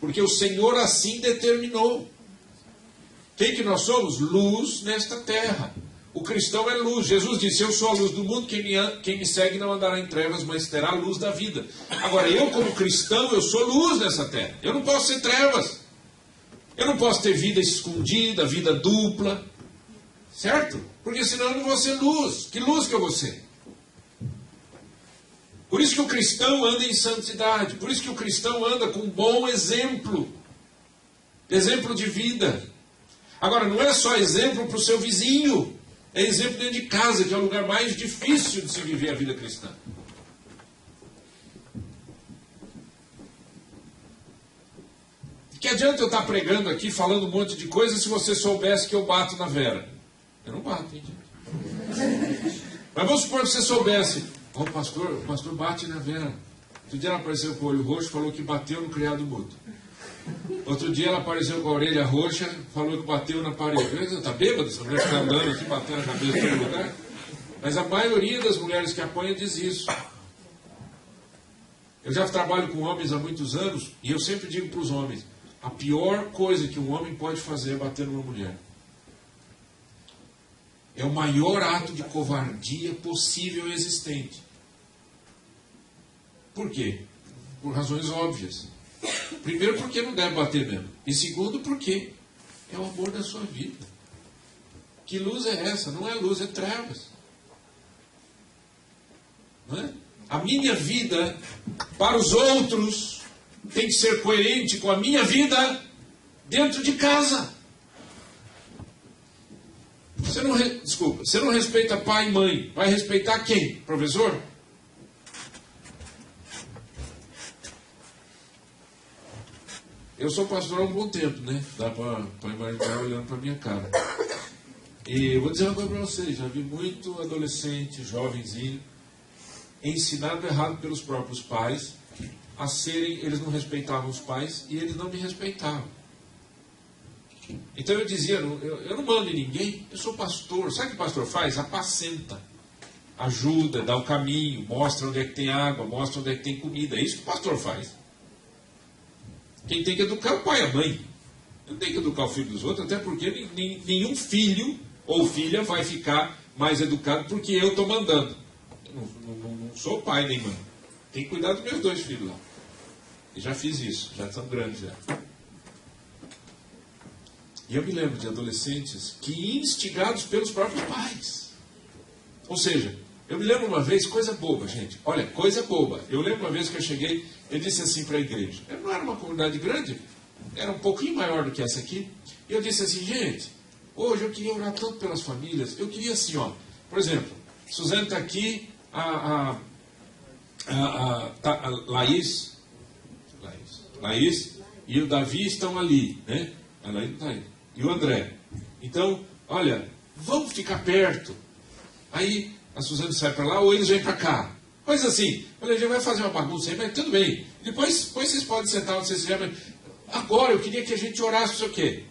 Porque o Senhor assim determinou. Quem que nós somos? Luz nesta terra. O cristão é luz. Jesus disse, eu sou a luz do mundo, quem me segue não andará em trevas, mas terá a luz da vida. Agora, eu como cristão, eu sou luz nessa terra. Eu não posso ser trevas. Eu não posso ter vida escondida, vida dupla. Certo? Porque senão eu não vou ser luz. Que luz que eu vou ser? Por isso que o cristão anda em santidade. Por isso que o cristão anda com um bom exemplo. Exemplo de vida. Agora, não é só exemplo para o seu vizinho. É exemplo dentro de casa, que é o lugar mais difícil de se viver a vida cristã. Que adianta eu estar pregando aqui, falando um monte de coisa, se você soubesse que eu bato na Vera? Eu não bato, hein, gente? Mas vamos supor que você soubesse. O pastor bate na Vera. Outro dia ela apareceu com o olho roxo, falou que bateu no criado mudo. Outro dia ela apareceu com a orelha roxa, falou que bateu na parede. Está bêbado? Essa mulher fica andando aqui, batendo a cabeça em todo lugar. Mas a maioria das mulheres que apanham diz isso. Eu já trabalho com homens há muitos anos, e eu sempre digo para os homens, a pior coisa que um homem pode fazer é bater numa mulher. É o maior ato de covardia possível e existente. Por quê? Por razões óbvias. Primeiro, porque não deve bater mesmo. E segundo, porque é o amor da sua vida. Que luz é essa? Não é luz, é trevas. Não é? A minha vida para os outros tem que ser coerente com a minha vida dentro de casa. Você não respeita pai e mãe. Vai respeitar quem? Professor? Eu sou pastor há um bom tempo, né? Dá para imaginar olhando para a minha cara. E eu vou dizer uma coisa para vocês. Já vi muito adolescente, jovenzinho, ensinado errado pelos próprios pais a serem... Eles não respeitavam os pais e eles não me respeitavam. Então eu dizia, eu não mando em ninguém, eu sou pastor. Sabe o que o pastor faz? Apacenta, ajuda, dá o caminho, mostra onde é que tem água, mostra onde é que tem comida. É isso que o pastor faz. Quem tem que educar é o pai e a mãe. Não tem que educar o filho dos outros, até porque nenhum filho ou filha vai ficar mais educado porque eu estou mandando. Eu não sou pai nem mãe. Tem que cuidar dos meus dois filhos lá. Eu já fiz isso, já são grandes já. E eu me lembro de adolescentes que instigados pelos próprios pais. Ou seja, eu me lembro uma vez, coisa boba, gente. Olha, coisa boba. Eu lembro uma vez que eu cheguei, eu disse assim para a igreja. Eu não era uma comunidade grande, era um pouquinho maior do que essa aqui. E eu disse assim, gente, hoje eu queria orar tanto pelas famílias. Eu queria assim, ó. Por exemplo, Suzane está aqui, a Laís e o Davi estão ali, né? A Laís não está aí. E o André. Então, olha, vamos ficar perto. Aí a Suzane sai para lá ou eles vêm para cá. Coisa assim. Olha, a gente vai fazer uma bagunça aí, mas tudo bem. Depois vocês podem sentar onde vocês quiserem. Agora eu queria que a gente orasse, não sei o quê.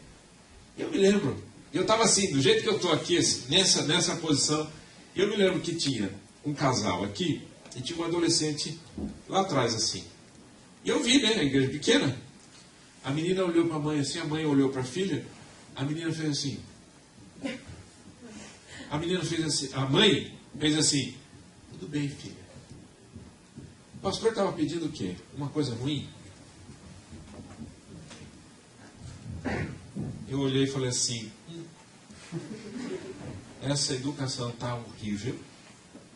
Eu me lembro. Eu estava assim, do jeito que eu estou aqui, assim, nessa posição. Eu me lembro que tinha um casal aqui e tinha um adolescente lá atrás, assim. E eu vi, né? A igreja pequena. A menina olhou para a mãe assim, a mãe olhou para a filha. A menina fez assim. A menina fez assim. A mãe fez assim. Tudo bem, filha. O pastor estava pedindo o quê? Uma coisa ruim? Eu olhei e falei assim. Essa educação está horrível.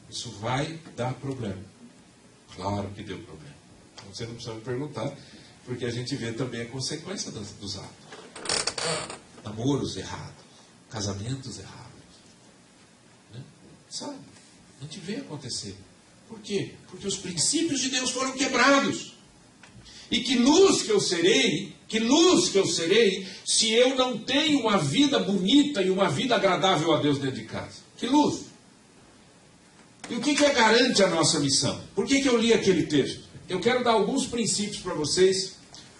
Isso vai dar problema. Claro que deu problema. Você não precisa me perguntar, porque a gente vê também a consequência dos atos. Namoros errados, casamentos errados. Né? Sabe? A gente vê acontecer. Por quê? Porque os princípios de Deus foram quebrados. E que luz que eu serei, se eu não tenho uma vida bonita e uma vida agradável a Deus dentro de casa? Que luz? E o que garante a nossa missão? Por que eu li aquele texto? Eu quero dar alguns princípios para vocês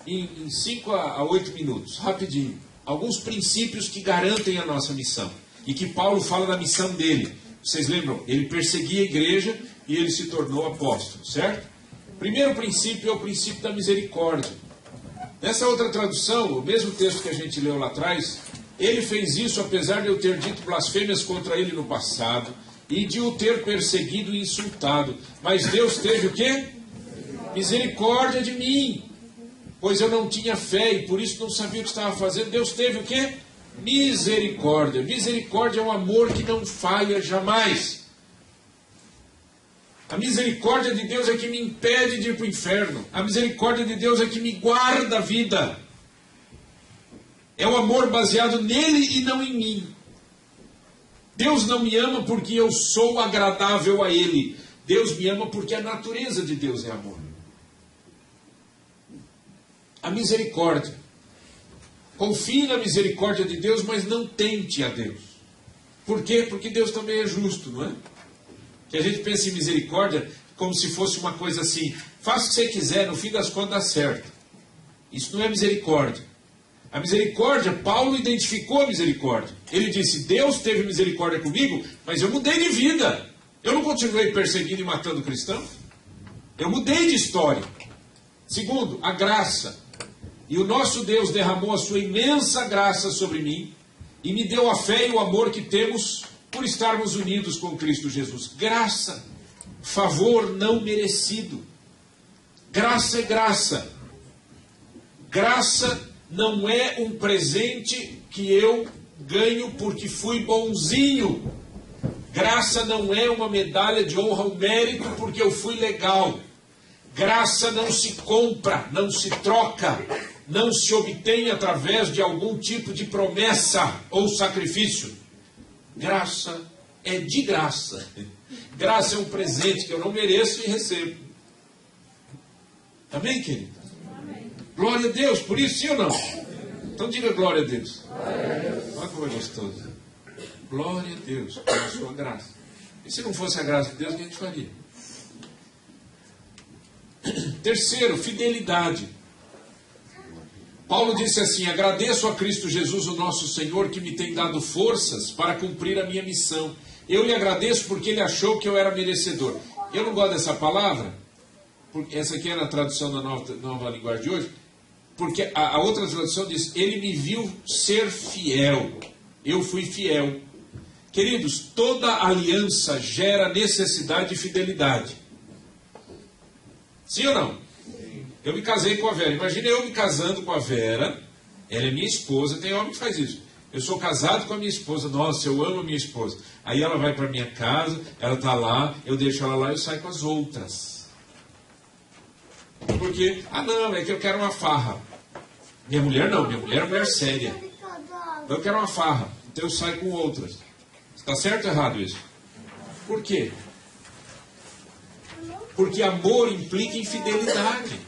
em 5 a 8 minutos, rapidinho. Alguns princípios que garantem a nossa missão. E que Paulo fala da missão dele. Vocês lembram? Ele perseguia a igreja e ele se tornou apóstolo, certo? Primeiro princípio é o princípio da misericórdia. Nessa outra tradução, o mesmo texto que a gente leu lá atrás, ele fez isso apesar de eu ter dito blasfêmias contra ele no passado e de o ter perseguido e insultado. Mas Deus teve o quê? Misericórdia de mim, pois eu não tinha fé e por isso não sabia o que estava fazendo. Deus teve o quê? Misericórdia. Misericórdia é um amor que não falha jamais. A misericórdia de Deus é que me impede de ir para o inferno. A misericórdia de Deus é que me guarda a vida. É o amor baseado nele e não em mim. Deus não me ama porque eu sou agradável a ele. Deus me ama porque a natureza de Deus é amor. A misericórdia. Confie na misericórdia de Deus, mas não tente a Deus. Por quê? Porque Deus também é justo, não é? Que a gente pensa em misericórdia como se fosse uma coisa assim, faça o que você quiser, no fim das contas dá certo. Isso não é misericórdia. A misericórdia, Paulo identificou a misericórdia. Ele disse, Deus teve misericórdia comigo, mas eu mudei de vida. Eu não continuei perseguindo e matando cristãos. Eu mudei de história. Segundo, a graça. E o nosso Deus derramou a sua imensa graça sobre mim e me deu a fé e o amor que temos por estarmos unidos com Cristo Jesus. Graça, favor não merecido. Graça é graça. Graça não é um presente que eu ganho porque fui bonzinho. Graça não é uma medalha de honra ou mérito porque eu fui legal. Graça não se compra, não se troca, não se obtém através de algum tipo de promessa ou sacrifício. Graça é de graça. Graça é um presente que eu não mereço e recebo. Amém, querido? Amém. Glória a Deus, por isso sim ou não? Então diga glória a Deus. Glória a Deus. Olha como é gostoso. Glória a Deus pela sua graça. E se não fosse a graça de Deus, o que a gente faria? Terceiro, fidelidade. Paulo disse assim, agradeço a Cristo Jesus, o nosso Senhor, que me tem dado forças para cumprir a minha missão. Eu lhe agradeço porque ele achou que eu era merecedor. Eu não gosto dessa palavra, porque essa aqui é na tradução da nova linguagem de hoje, porque a outra tradução diz, ele me viu ser fiel. Eu fui fiel. Queridos, toda aliança gera necessidade de fidelidade. Sim ou não? Eu me casei com a Vera. Imagina eu me casando com a Vera. Ela é minha esposa. Tem homem que faz isso. Eu sou casado com a minha esposa. Nossa, eu amo a minha esposa. Aí ela vai para minha casa. Ela está lá. Eu deixo ela lá e eu saio com as outras. Porque, não, é que eu quero uma farra. Minha mulher não. Minha mulher é uma mulher séria. Eu quero uma farra. Então eu saio com outras. Está certo ou errado isso? Por quê? Porque amor implica em fidelidade.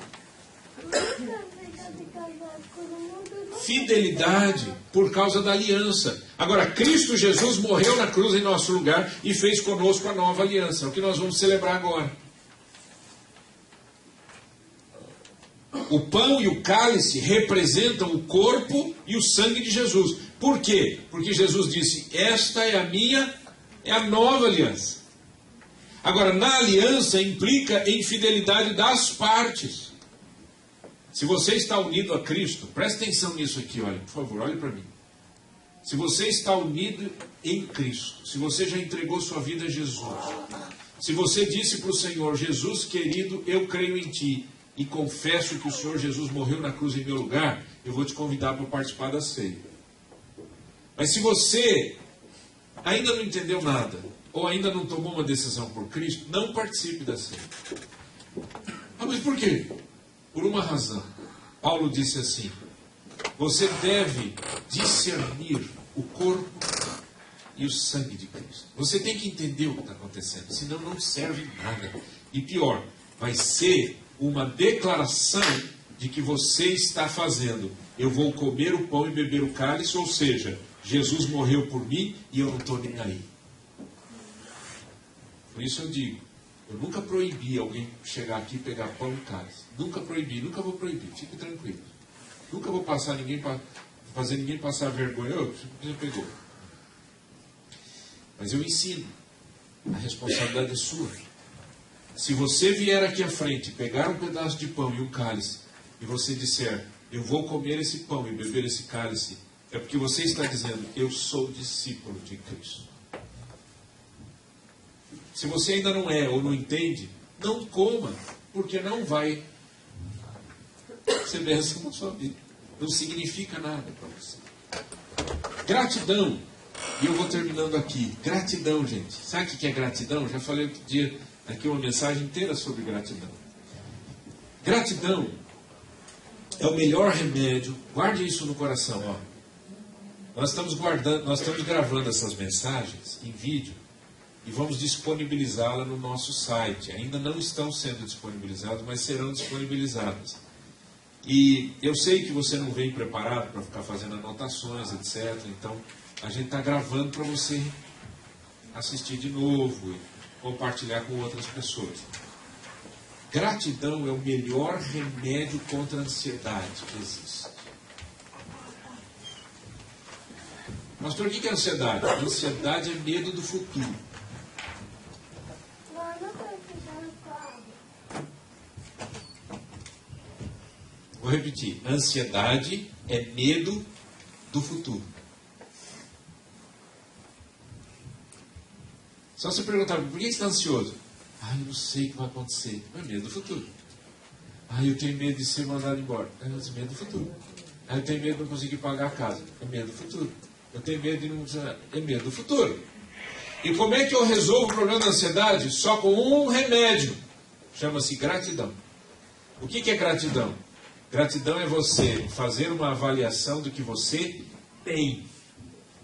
Fidelidade por causa da aliança. Agora, Cristo Jesus morreu na cruz em nosso lugar e fez conosco a nova aliança. É o que nós vamos celebrar agora. O pão e o cálice representam o corpo e o sangue de Jesus. Por quê? Porque Jesus disse, esta é a nova aliança. Agora, na aliança implica em fidelidade das partes. Se você está unido a Cristo, preste atenção nisso aqui, olha, por favor, olhe para mim. Se você está unido em Cristo, se você já entregou sua vida a Jesus, se você disse para o Senhor, Jesus querido, eu creio em Ti, e confesso que o Senhor Jesus morreu na cruz em meu lugar, eu vou te convidar para participar da ceia. Mas se você ainda não entendeu nada, ou ainda não tomou uma decisão por Cristo, não participe da ceia. Mas por quê? Por uma razão. Paulo disse assim: você deve discernir o corpo e o sangue de Cristo. Você tem que entender o que está acontecendo, senão não serve nada. E pior, vai ser uma declaração de que você está fazendo: eu vou comer o pão e beber o cálice, ou seja, Jesus morreu por mim e eu não estou nem aí. Por isso eu digo, eu nunca proibi alguém chegar aqui e pegar pão e cálice. Nunca proibi, nunca vou proibir, fique tranquilo. Nunca vou passar fazer ninguém passar vergonha. Você pegou. Mas eu ensino. A responsabilidade é sua. Se você vier aqui à frente, pegar um pedaço de pão e um cálice, e você disser: eu vou comer esse pão e beber esse cálice, é porque você está dizendo: eu sou discípulo de Cristo. Se você ainda não é ou não entende, não coma, porque não vai ser bênção na sua vida. Não significa nada para você. Gratidão. E eu vou terminando aqui. Gratidão, gente. Sabe o que é gratidão? Já falei outro dia aqui uma mensagem inteira sobre gratidão. Gratidão é o melhor remédio. Guarde isso no coração. Ó. Nós estamos gravando essas mensagens em vídeo e vamos disponibilizá-la no nosso site. Ainda não estão sendo disponibilizadas, mas serão disponibilizadas. E eu sei que você não vem preparado para ficar fazendo anotações, etc. Então, a gente está gravando para você assistir de novo e compartilhar com outras pessoas. Gratidão é o melhor remédio contra a ansiedade que existe. Pastor, o que é ansiedade? Ansiedade é medo do futuro. Vou repetir. Ansiedade é medo do futuro. Só você perguntar: por que você está ansioso? Eu não sei o que vai acontecer. É medo do futuro. Eu tenho medo de ser mandado embora. É medo do futuro. Eu tenho medo de não conseguir pagar a casa. É medo do futuro. Eu tenho medo de não... É medo do futuro. E como é que eu resolvo o problema da ansiedade? Só com um remédio. Chama-se gratidão. O que é gratidão? Gratidão é você fazer uma avaliação do que você tem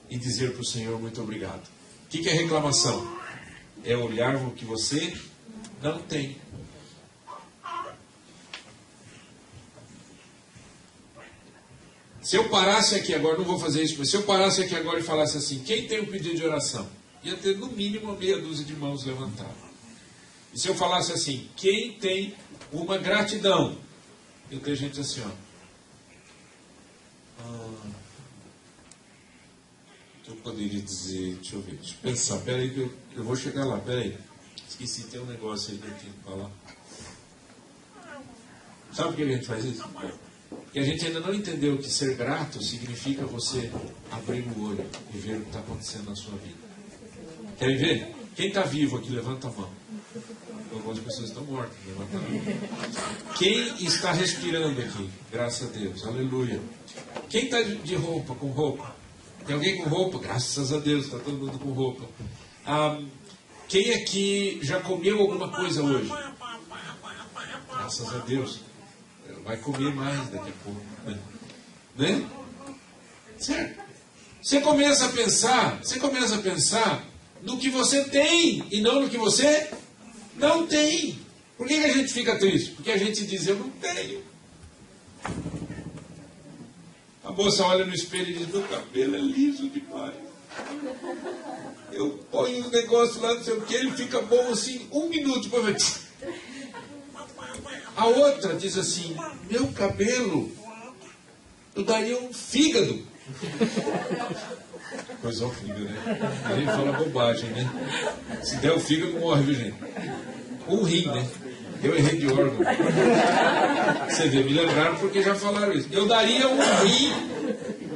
e dizer para o Senhor: muito obrigado. O que é reclamação? É olhar o que você não tem. Se eu parasse aqui agora, não vou fazer isso, mas se eu parasse aqui agora e falasse assim: quem tem um pedido de oração? Ia ter no mínimo meia dúzia de mãos levantadas. E se eu falasse assim: quem tem uma gratidão? Ia ter gente assim, ó. Eu poderia dizer, deixa eu ver, deixa eu pensar, peraí que eu vou chegar lá, peraí. Esqueci, tem um negócio aí que eu tinha que falar. Sabe por que a gente faz isso? Porque a gente ainda não entendeu que ser grato significa você abrir o olho e ver o que está acontecendo na sua vida. Querem ver? Quem está vivo aqui, levanta a mão. Algumas pessoas estão mortas, levanta a mão. Quem está respirando aqui? Graças a Deus, aleluia. Quem está de roupa, com roupa? Tem alguém com roupa? Graças a Deus, está todo mundo com roupa. Quem aqui já comeu alguma coisa hoje? Graças a Deus. Vai comer mais daqui a pouco. Né? Certo? Você começa a pensar no que você tem e não no que você não tem. Por que a gente fica triste? Porque a gente diz: eu não tenho. A moça olha no espelho e diz: meu cabelo é liso demais. Eu ponho os negócios lá, não sei o que, ele fica bom assim, 1 minuto, depois vai... A outra diz assim: meu cabelo, eu daria um fígado. Coisa horrível, né? A gente fala bobagem, né? Se der o fígado, morre, viu, gente? Um rim, né? Eu errei de órgão. Você vê, me lembraram porque já falaram isso. Eu daria um rim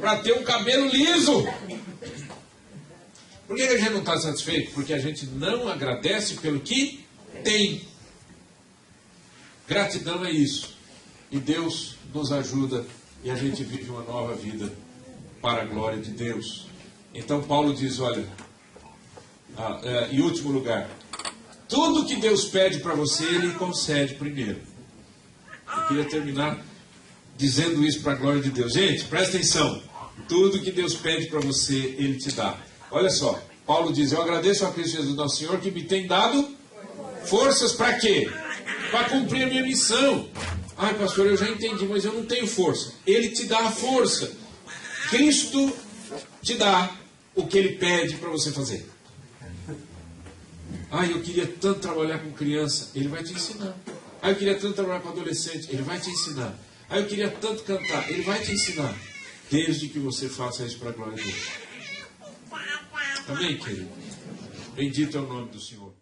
para ter um cabelo liso. Por que a gente não está satisfeito? Porque a gente não agradece pelo que tem. Gratidão é isso. E Deus nos ajuda e a gente vive uma nova vida para a glória de Deus. Então Paulo diz, olha, em último lugar, tudo que Deus pede para você, Ele concede primeiro. Eu queria terminar dizendo isso para a glória de Deus. Gente, presta atenção. Tudo que Deus pede para você, Ele te dá. Olha só, Paulo diz: eu agradeço a Cristo Jesus nosso Senhor que me tem dado forças para quê? Para cumprir a minha missão. Ai, pastor, eu já entendi, mas eu não tenho força. Ele te dá a força. Cristo te dá o que Ele pede para você fazer. Ai, eu queria tanto trabalhar com criança. Ele vai te ensinar. Ai, eu queria tanto trabalhar com adolescente. Ele vai te ensinar. Ai, eu queria tanto cantar. Ele vai te ensinar. Desde que você faça isso para a glória de Deus. Amém, querido? Bendito é o nome do Senhor.